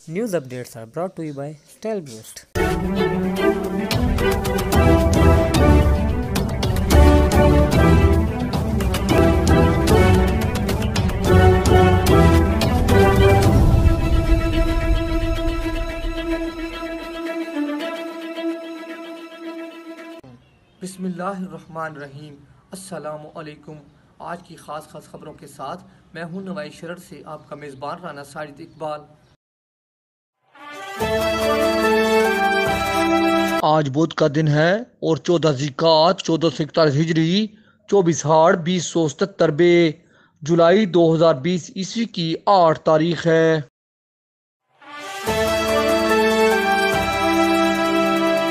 News updates are brought to you by StyleBoost. बिस्मिल्लाहिर्रहमानिर्रहीम। अस्सलामु अलैकुम। आज की ख़ास खबरों के साथ मैं हूं नवाई शरर से आपका मेज़बान राना साजिद इकबाल। आज बुध का दिन है और 14 ज़िकात 1441 हिजरी 24 हाड़ 2077 बे जुलाई 2020 ईस्वी की 8 तारीख है।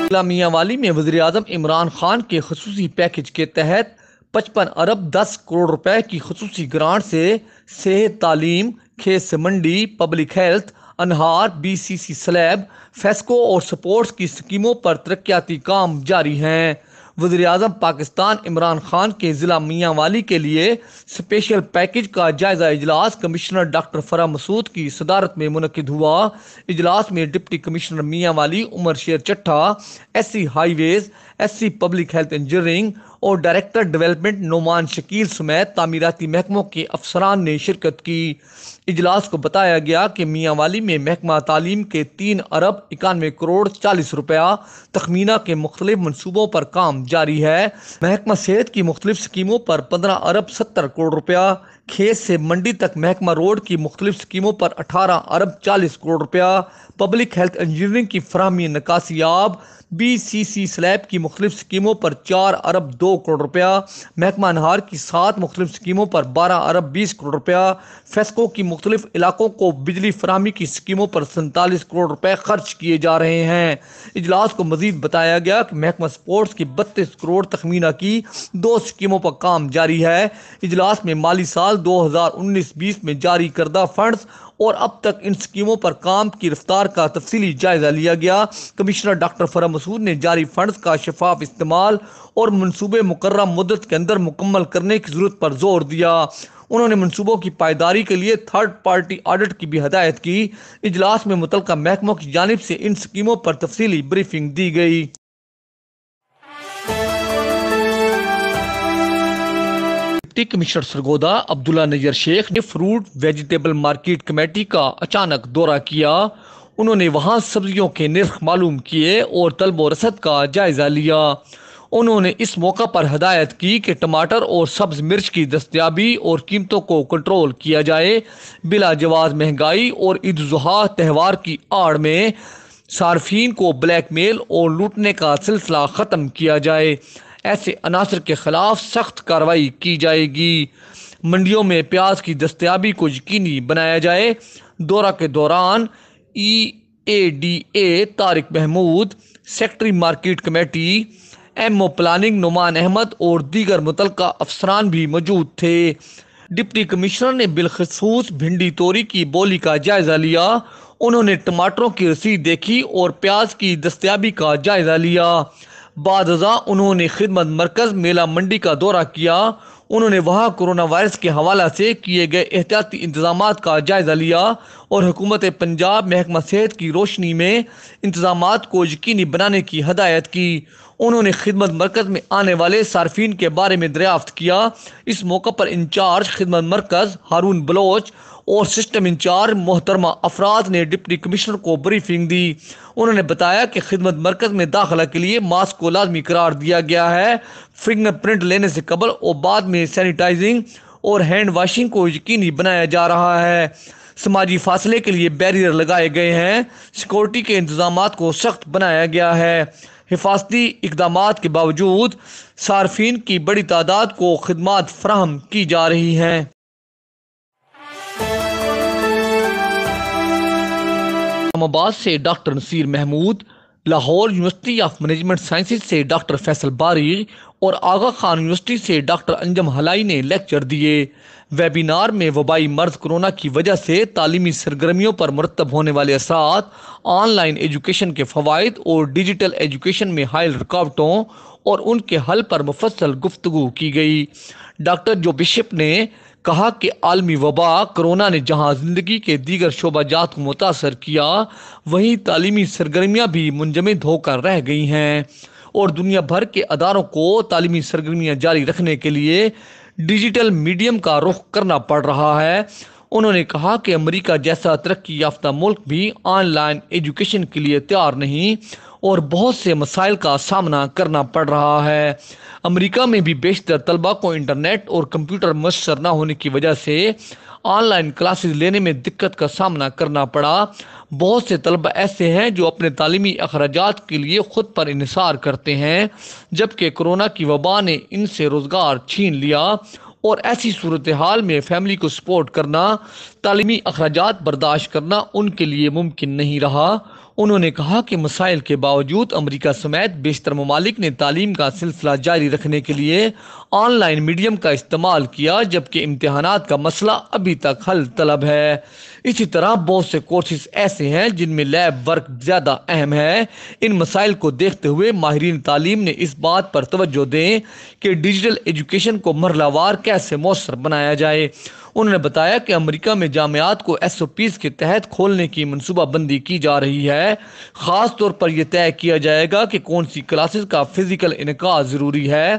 जिला मियांवाली में वज़ीर-ए-आज़म इमरान खान के ख़ुसूसी पैकेज के तहत 55 अरब 10 करोड़ रुपए की ख़ुसूसी ग्रांट से सेहत, तालीम, खेत से मंडी, पब्लिक हेल्थ, अनहार, BCC स्लैब, फेस्को और स्पोर्ट्स की स्कीमों पर तरक्याती काम जारी हैं। वज़ीर-ए-आज़म पाकिस्तान इमरान खान के ज़िला मियांवाली के लिए स्पेशल पैकेज का जायजा इजलास कमिश्नर डॉक्टर फराह मसूद की सदारत में मुनक्किद हुआ। इजलास में deputy commissioner Mianwali Umar Sher Chattha, SC highways, SC public health engineering और डायरेक्टर डेवलपमेंट नोमान शकील समेत तामीराती महकमों के अफसरान ने शिरकत की। इजलास को बताया गया कि मियांवाली में महकमा तालीम के 3 अरब 91 करोड़ 40 रुपया तखमीना के मुख्तलिफ मनसूबों पर काम जारी है। महकमा सेहत की मुख्तलिफ स्कीमों पर 15 अरब 70 करोड़ रुपया, खेत से मंडी तक महकमा रोड की मुख्तलिफ स्कीमों पर 18 अरब 40 करोड़ रुपया, पब्लिक हेल्थ इंजीनियरिंग की फराहमी नकासियाब, BCC स्लैब की मुख्तलिफ स्कीमों पर 4 अरब 2 करोड़ रुपया, महकमा अनहार की 7 मुख्तलिफ स्कीमों पर 12 अरब 20 करोड़ रुपया, फेस्को की मुख्तलिफ इलाकों को बिजली फराहमी की स्कीमों पर 47 करोड़ रुपए खर्च किए जा रहे हैं। इजलास को मजीद बताया गया कि महकमा स्पोर्ट्स की 32 करोड़ तखमीना की 2 स्कीमों पर काम जारी है। इजलास में माली साल 2019-20 में जारी करदा फंड्स और अब तक इन स्कीमों पर काम की रफ्तार का तफसीली जायजा लिया गया। कमिश्नर डॉक्टर फराह मसूद ने जारी फंड्स का शफाफ इस्तेमाल और मनसूबे मुकर्रर मुद्दत के अंदर मुकम्मल करने की जरूरत पर जोर दिया। उन्होंने मनसूबों की पायदारी के लिए थर्ड पार्टी ऑडिट की भी हिदायत की। इजलास में मुतल्लिका महकमों की जानिब से इन स्कीमों पर तफसीली ब्रीफिंग दी गई। डिप्टी कमिश्नर सरगोदा अब्दुल्ला नजर शेख ने फ्रूट वेजिटेबल मार्केट कमेटी का अचानक दौरा किया। उन्होंने वहां सब्जियों के निर्ख मालूम किए और तलब व रसद का जायजा लिया। उन्होंने इस मौका पर हिदायत की कि टमाटर और सब्ज मिर्च की दस्तयाबी और कीमतों को कंट्रोल किया जाए। बिला जवाज महंगाई और ईद उल जुहा त्यौहार की आड़ में सार्फिन को ब्लैकमेल और लूटने का सिलसिला ख़त्म किया जाए। ऐसे अनासर के खिलाफ सख्त कार्रवाई की जाएगी। मंडियों में प्याज की दस्तयाबी को यकीनी बनाया जाए। दौरा के दौरान EADA Tariq Mahmood, secretary market committee, MO planning Noman Ahmed और दीगर मुतल्लिका अफसरान भी मौजूद थे। डिप्टी कमिश्नर ने बिलखसूस भिंडी तोरी की बोली का जायजा लिया। उन्होंने टमाटरों की रसीद देखी और प्याज की दस्तयाबी का जायजा लिया। बाद उन्होंने खिदमत मरकज मेला मंडी का दौरा किया। उन्होंने वहां कोरोना वायरस के हवाला से किए गए एहतियाती इंतजामात का जायजा लिया और हुकूमत पंजाब महकमा सेहत की रोशनी में इंतजामात को यकीनी बनाने की हिदायत की। उन्होंने खिदमत मरकज में आने वाले सार्फिन के बारे में दरियाफ्त किया। इस मौका पर इंचार्ज खिदमत मरकज हारून बलोच और सिस्टम इंचार्ज मोहतरमा अफराज ने डिप्टी कमिश्नर को ब्रीफिंग दी। उन्होंने बताया कि खिदमत मरकज में दाखिला के लिए मास्क को लाजमी करार दिया गया है। फिंगरप्रिंट लेने से कबल और बाद में सैनिटाइजिंग और हैंड वाशिंग को यकीनी बनाया जा रहा है। समाजी फासले के लिए बैरियर लगाए गए हैं। सिक्योरिटी के इंतजामात को सख्त बनाया गया है। हिफाजती इकदामात के बावजूद सार्फिन की बड़ी तादाद को खिदमात फराहम की जा रही हैं। इस्लामाबाद से doctor Naseer Mahmood, Lahore university of management sciences से डॉक्टर फैसल बारी और आगा खान यूनिवर्सिटी से डॉक्टर अंजम हलाई ने लेक्चर दिए। वेबिनार में वबाई मर्ज कोरोना की वजह से तालीमी सरगर्मियों पर मुरतब होने वाले असरात, ऑनलाइन एजुकेशन के फ़वाइद और डिजिटल एजुकेशन में हायल रुकावटों और उनके हल पर मुफस्सल गुफ्तगू की गई। डॉक्टर जो बिशप ने कहा कि आलमी वबा कोरोना ने जहां जिंदगी के दीगर शोबाजात को मुतासर किया, वहीं तालीमी सरगर्मियां भी मुंजमद होकर रह गई हैं और दुनिया भर के अदारों को तालीमी सरगर्मियां जारी रखने के लिए डिजिटल मीडियम का रुख करना पड़ रहा है। उन्होंने कहा कि अमेरिका जैसा तरक्की याफ्ता मुल्क भी ऑनलाइन एजुकेशन के लिए तैयार नहीं और बहुत से मसाइल का सामना करना पड़ रहा है। अमेरिका में भी बेशतर तलबा को इंटरनेट और कंप्यूटर मुयस्सर न होने की वजह से ऑनलाइन क्लासेस लेने में दिक्कत का सामना करना पड़ा। बहुत से तलबा ऐसे हैं जो अपने तालीमी अखराजात के लिए खुद पर इन्हिसार करते हैं, जबकि कोरोना की वबा ने इनसे रोजगार छीन लिया और ऐसी सूरत हाल में फैमिली को सपोर्ट करना, तालीमी अखराजात बर्दाश्त करना उनके लिए मुमकिन नहीं रहा। उन्होंने कहा कि मसाइल के बावजूद अमेरिका समेत बेशतर ममालिक ने तालीम का सिलसिला जारी रखने के लिए ऑनलाइन मीडियम का इस्तेमाल किया, जबकि इम्तिहानात का मसला अभी तक हल तलब है। इसी तरह बहुत से कोर्सेज ऐसे हैं जिनमें लैब वर्क ज़्यादा अहम है। इन मसाइल को देखते हुए माहिरीन तालीम ने इस बात पर तवज्जो दें कि डिजिटल एजुकेशन को मरहलावार कैसे मौसर बनाया जाए। उन्होंने बताया कि अमेरिका में जामियात को SOPs के तहत खोलने की मनसूबाबंदी की जा रही है। ख़ास तौर पर यह तय किया जाएगा कि कौन सी क्लासेस का फिजिकल इनकाद ज़रूरी है।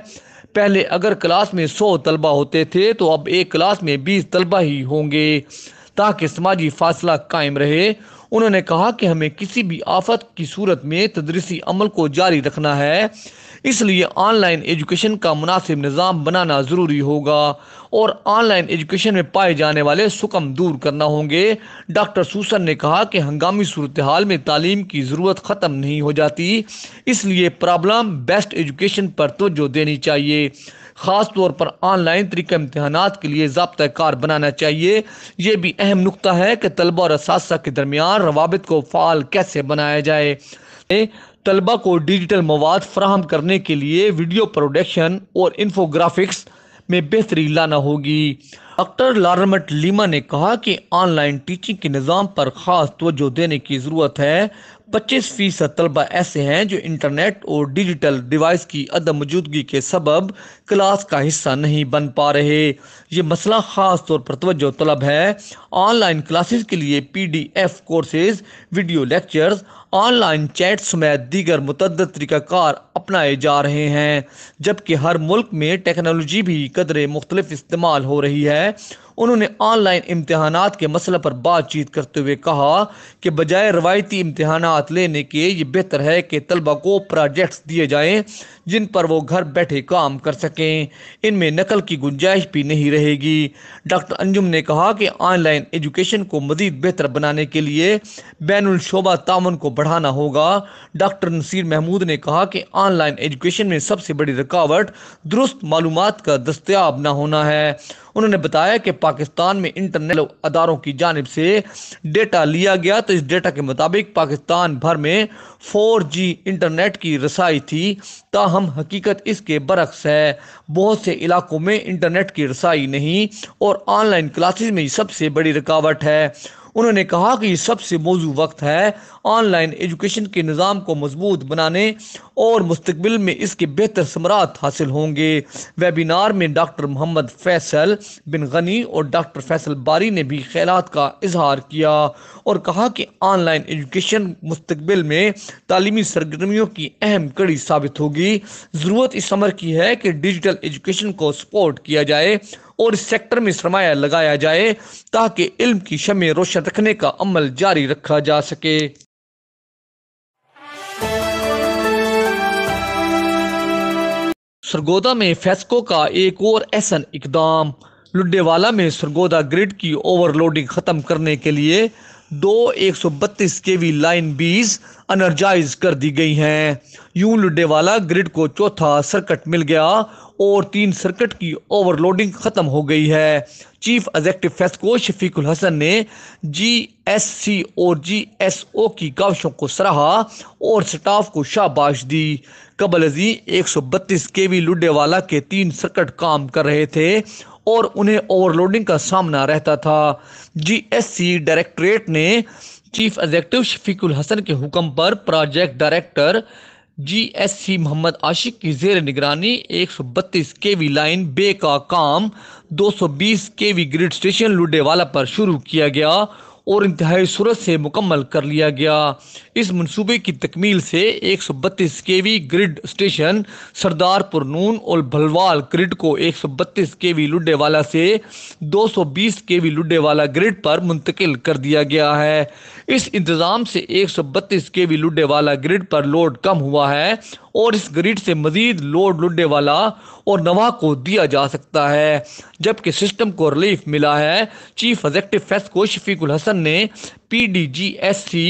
पहले अगर क्लास में 100 तलबा होते थे तो अब एक क्लास में 20 तलबा ही होंगे ताकि समाजी फासला कायम रहे। उन्होंने कहा कि हमें किसी भी आफत की सूरत में तदरीसी अमल को जारी रखना है, इसलिए ऑनलाइन एजुकेशन का मुनासिब निज़ाम बनाना ज़रूरी होगा और ऑनलाइन एजुकेशन में पाए जाने वाले सुकम दूर करना होंगे। डॉक्टर सूसन ने कहा कि हंगामी सूरत हाल में तालीम की ज़रूरत ख़त्म नहीं हो जाती, इसलिए प्रॉब्लम बेस्ट एजुकेशन पर तवज्जो देनी चाहिए। ख़ास तौर पर ऑनलाइन तरीका इम्तिहानात के लिए ज़ाब्ता कार बनाना चाहिए। ये भी अहम नुक्ता है कि तलबा और असातिज़ा के दरमियान रवाबित को फ़ाल कैसे बनाया जाए। तलबा को डिजिटल मवाद फराहम करने के लिए वीडियो प्रोडक्शन और इंफोग्राफिक्स में बेहतरी लाना होगी। डॉक्टर लारमट लीमा ने कहा कि ऑनलाइन टीचिंग के निज़ाम पर ख़ास तवज्जो देने की ज़रूरत है। 25% तलबा ऐसे हैं जो इंटरनेट और डिजिटल डिवाइस की अदम मौजूदगी के सबब क्लास का हिस्सा नहीं बन पा रहे। ये मसला ख़ास तौर पर तवज्जो तलब है। ऑनलाइन क्लासेस के लिए PDF courses, video lectures, online chat समेत दीगर मुतअद्दिद तरीक़ाकार अपनाए जा रहे हैं, जबकि हर मुल्क में टेक्नोलॉजी भी कदरे मुख्तलिफ इस्तेमाल हो रही है। उन्होंने ऑनलाइन इम्तिहानात के मसले पर बातचीत करते हुए कहा कि बजाय रवायती इम्तिहानात लेने के ये बेहतर है कि तलबा को प्रोजेक्ट्स दिए जाएं जिन पर वो घर बैठे काम कर सकें। इनमें नकल की गुंजाइश भी नहीं रहेगी। डॉक्टर अंजुम ने कहा कि ऑनलाइन एजुकेशन को मज़ीद बेहतर बनाने के लिए बैनुल शोबा ताउन को बढ़ाना होगा। डॉक्टर नसीर महमूद ने कहा कि ऑनलाइन एजुकेशन में सबसे बड़ी रुकावट दुरुस्त मालूमात का दस्तयाब न होना है। उन्होंने बताया कि पाकिस्तान में इंटरनेट अदारों की जानिब से डेटा लिया गया तो इस डेटा के मुताबिक पाकिस्तान भर में 4G इंटरनेट की रसाई थी, ताहम हकीकत इसके बरक्स है। बहुत से इलाकों में इंटरनेट की रसाई नहीं और ऑनलाइन क्लासेस में सबसे बड़ी रुकावट है। उन्होंने कहा कि ये सबसे मौजूद वक्त है ऑनलाइन एजुकेशन के निज़ाम को मजबूत बनाने और मुस्तकबिल में इसके बेहतर समरात हासिल होंगे। वेबिनार में डॉक्टर मोहम्मद फैसल बिन गनी और डॉक्टर फैसल बारी ने भी ख्यालात का इजहार किया और कहा कि ऑनलाइन एजुकेशन मुस्तकबिल में तालीमी सरगर्मियों की अहम कड़ी साबित होगी। ज़रूरत इस अमर की है कि डिजिटल एजुकेशन को सपोर्ट किया जाए और इस सेक्टर में सरमाया लगाया जाए ताकि इल्म की शम्में रोशन रखने का अमल जारी रखा जा सके। सरगोदा में फेस्को का एक और ऐसा इकदाम। लुड्डेवाला में सरगोदा ग्रिड की ओवरलोडिंग खत्म करने के लिए 2 132 kV लाइन बीज एनर्जाइज कर दी गई हैं। यूं लुड्डेवाला ग्रिड को चौथा सर्किट मिल गया और 3 सर्किट की ओवरलोडिंग खत्म हो गई है। चीफ एग्जीक्यूटिव फेस्को शफीकुल हसन ने GSC और GSO की काविशों को सराहा और स्टाफ को शाबाश दी। कबल अजी 132 kV लुड्डेवाला के 3 सर्किट काम कर रहे थे और उन्हें ओवरलोडिंग का सामना रहता था। GSC डायरेक्टरेट ने चीफ एग्जीक्यूटिव शफीकुल हसन के हुक्म पर प्रोजेक्ट डायरेक्टर GSC मोहम्मद आशिक की जेर निगरानी 132 केवी लाइन बे का काम 220 केवी ग्रिड स्टेशन लुडेवाला पर शुरू किया गया और इंतहाई सूरत से मुकम्मल कर लिया गया। इस मंसूबे की तकमील से 132 केवी ग्रिड स्टेशन सरदारपुर नून और भलवाल ग्रिड को 132 केवी लुडेवाला से 220 केवी लुडेवाला ग्रिड पर मुंतकिल कर दिया गया है। इस इंतज़ाम से 132 केवी लुडेवाला ग्रिड पर लोड कम हुआ है और इस ग्रिड से मजीद लोड लुडेवाला और नवा को दिया जा सकता है, जबकि सिस्टम को रिलीफ मिला है। चीफ एग्जेक्टिव फेस्को शफीकुल हसन ने PDGSC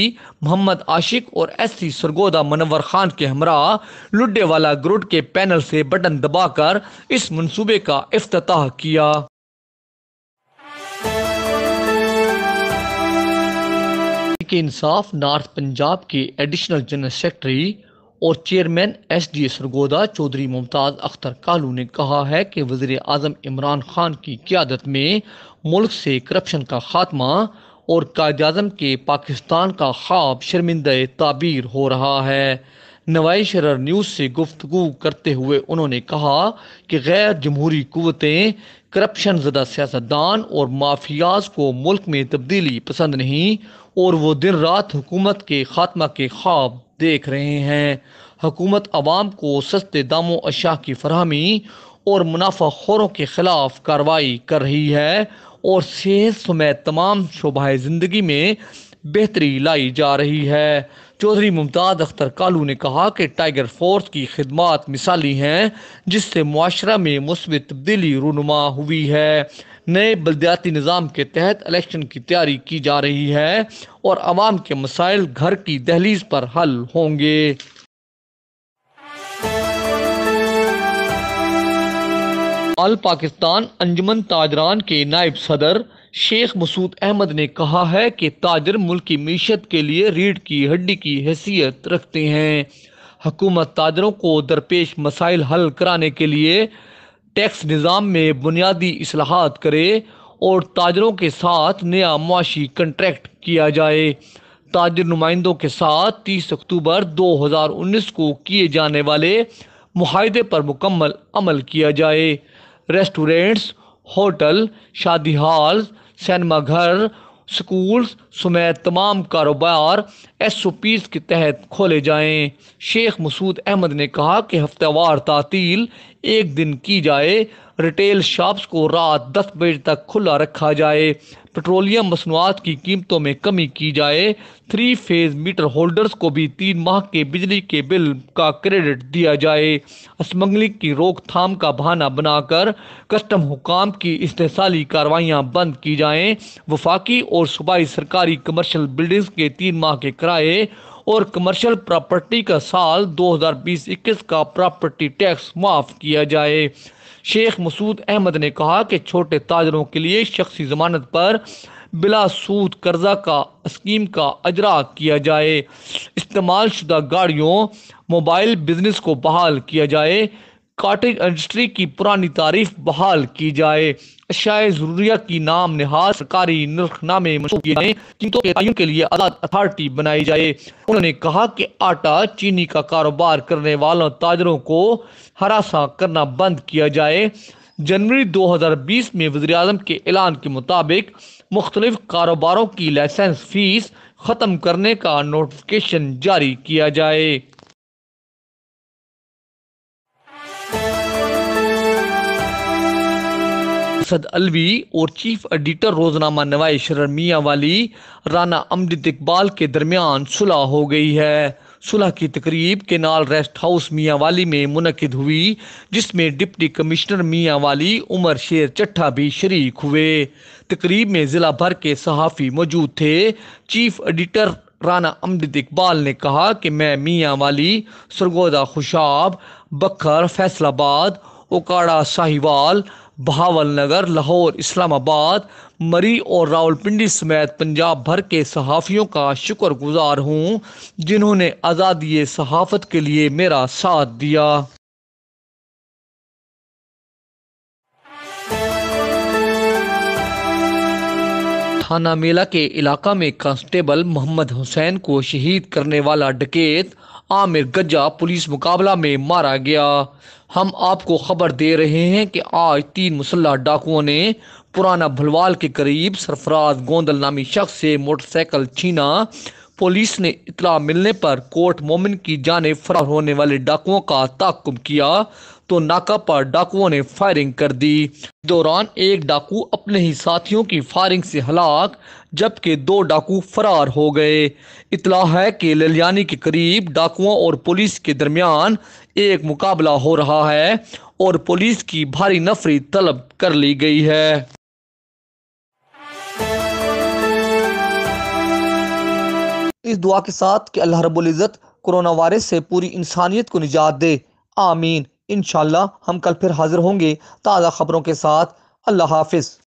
मोहम्मद आशिक और SC सरगोदा मनव्वर खान के हमरा लुडेवाला ग्रिड के पैनल से बटन दबाकर इस मंसूबे का इफ्तिताह किया। इंसाफ नॉर्थ पंजाब के एडिशनल जनरल सेक्रेटरी और चेयरमैन SDA सरगोदा चौधरी मुमताज़ अख्तर कालू ने कहा है कि वज़ीर आज़म इमरान खान की क़यादत में मुल्क से करप्शन का खात्मा और कायद-ए-आज़म के पाकिस्तान का ख्वाब शर्मिंदा ताबीर हो रहा है। नवाई शरर न्यूज़ से गुफ्तगू करते हुए उन्होंने कहा कि गैर जमहूरी कुव्वतें, करप्शन ज़दा सियासतदान और माफियाज को मुल्क में तब्दीली पसंद नहीं और वो दिन रात हुकूमत के खात्मा के ख्वाब देख रहे हैं। हुकूमत आवाम को सस्ते दामों अशिया की फरहमी और मुनाफाखोरों के खिलाफ कार्रवाई कर रही है और सेहत समेत तमाम शोबाए ज़िंदगी में बेहतरी लाई जा रही है। चौधरी मुमताज़ अख्तर कालू ने कहा कि टाइगर फोर्स की खिदमात मिसाली हैं, जिससे मुआशरा में मुस्बित तब्दीली रूनुमा हुई है। नए बल्दियाती निज़ाम के तहत इलेक्शन की तैयारी की जा रही है और आवाम के मसाइल घर की दहलीज पर हल होंगे। आल पाकिस्तान अंजुमन ताजरान के नायब सदर शेख मसूद अहमद ने कहा है कि ताजर मुल्क की मीशत के लिए रीढ़ की हड्डी की हैसियत रखते हैं। हुकूमत ताजरों को दरपेश मसाइल हल कराने के लिए टैक्स निज़ाम में बुनियादी इस्लाहात करे और ताजरों के साथ नया मुआशी कंट्रैक्ट किया जाए। ताजर नुमाइंदों के साथ 30 अक्टूबर 2019 को किए जाने वाले मुआहदे पर मुकम्मल अमल किया जाए। रेस्टोरेंट्स, होटल, शादी हॉल, सिनेमा घर, स्कूल्स समेत तमाम कारोबार SOPs के तहत खोले जाएं। शेख मसूद अहमद ने कहा कि हफ्तेवार तातील एक दिन की जाए, रिटेल शॉप्स को रात 10 बजे तक खुला रखा जाए, पेट्रोलियम मसनूआत की कीमतों में कमी की जाए, 3 फेज मीटर होल्डर्स को भी 3 माह के बिजली के बिल का क्रेडिट दिया जाए, स्मगलिंग की रोकथाम का बहाना बनाकर कस्टम हुकाम की इस्तेहसाली कार्रवाइयाँ बंद की जाएँ, वफाकी और सूबाई सरकारी कमर्शियल बिल्डिंग्स के 3 माह के किराए और कमर्शियल प्रॉपर्टी का साल 2020-21 का प्रॉपर्टी टैक्स माफ़ किया जाए। शेख मसूद अहमद ने कहा कि छोटे ताजरों के लिए शख्सी जमानत पर बिला सूद कर्जा का स्कीम का अजरा किया जाए, इस्तेमाल शुदा गाड़ियों मोबाइल बिजनेस को बहाल किया जाए, कॉटेज इंडस्ट्री की पुरानी तारीफ बहाल की जाए, अशियाए ज़रूरिया की नाम निहाद सरकारी निर्खनामे मंसूब किए जाए, कीमतों के तयन के लिए आज़ाद अथॉरिटी बनाई जाए। उन्होंने कहा कि आटा चीनी का कारोबार करने वालों ताजरों को हरासा करना बंद किया जाए। जनवरी 2020 में वज़ीर आज़म के ऐलान के मुताबिक मुख्तलिफ कारोबारों की लाइसेंस फीस ख़त्म करने का नोटिफिकेशन जारी किया जाए। असद अलवी और चीफ एडिटर रोजनामा नवाई शरर मियाँ वाली राना अमजद इकबाल के दरमियान सुलह हो गई है। सुलह की तकरीब केनाल रेस्ट हाउस मियाँ वाली में मुनकिद हुई, जिसमें डिप्टी कमिश्नर मियाँ वाली उमर शेर चट्ठा भी शरीक हुए। तकरीब में ज़िला भर के सहाफ़ी मौजूद थे। चीफ एडिटर राना अमजद इकबाल ने कहा कि मैं मियाँ वाली, सरगोदा, खुशाब, बखर, फैसलाबाद, ओकाड़ा, साहिवाल, बहावलनगर, लाहौर, इस्लामाबाद, मरी और रावलपिंडी समेत पंजाब भर के सहाफ़ियों का शुक्रगुजार हूँ, जिन्होंने आज़ादी सहाफ़त के लिए मेरा साथ दिया। थाना मेला के इलाका में कांस्टेबल मोहम्मद हुसैन को शहीद करने वाला डकैत आमिर गज्जा पुलिस मुकाबला में मारा गया। हम आपको खबर दे रहे हैं कि आज 3 मुसल्लह डाकुओं ने पुराना भलवाल के करीब सरफराज गोंदल नामी शख्स से मोटरसाइकिल छीना। पुलिस ने इतला मिलने पर कोट मोमिन की जाने फरार होने वाले डाकुओं का ताक़ुब किया तो नाका पर डाकुओं ने फायरिंग कर दी। दौरान एक डाकू अपने ही साथियों की फायरिंग से हलाक जबकि 2 डाकू फरार हो गए। इतला है कि ललियानी के करीब डाकुओं और पुलिस के दरमियान एक मुकाबला हो रहा है और पुलिस की भारी नफरी तलब कर ली गई है। इस दुआ के साथ कि अल्लाह रब्बुल इज़्ज़त कोरोना वायरस से पूरी इंसानियत को निजात दे, आमीन। इंशाअल्लाह हम कल फिर हाजिर होंगे ताज़ा खबरों के साथ। अल्लाह हाफिज़।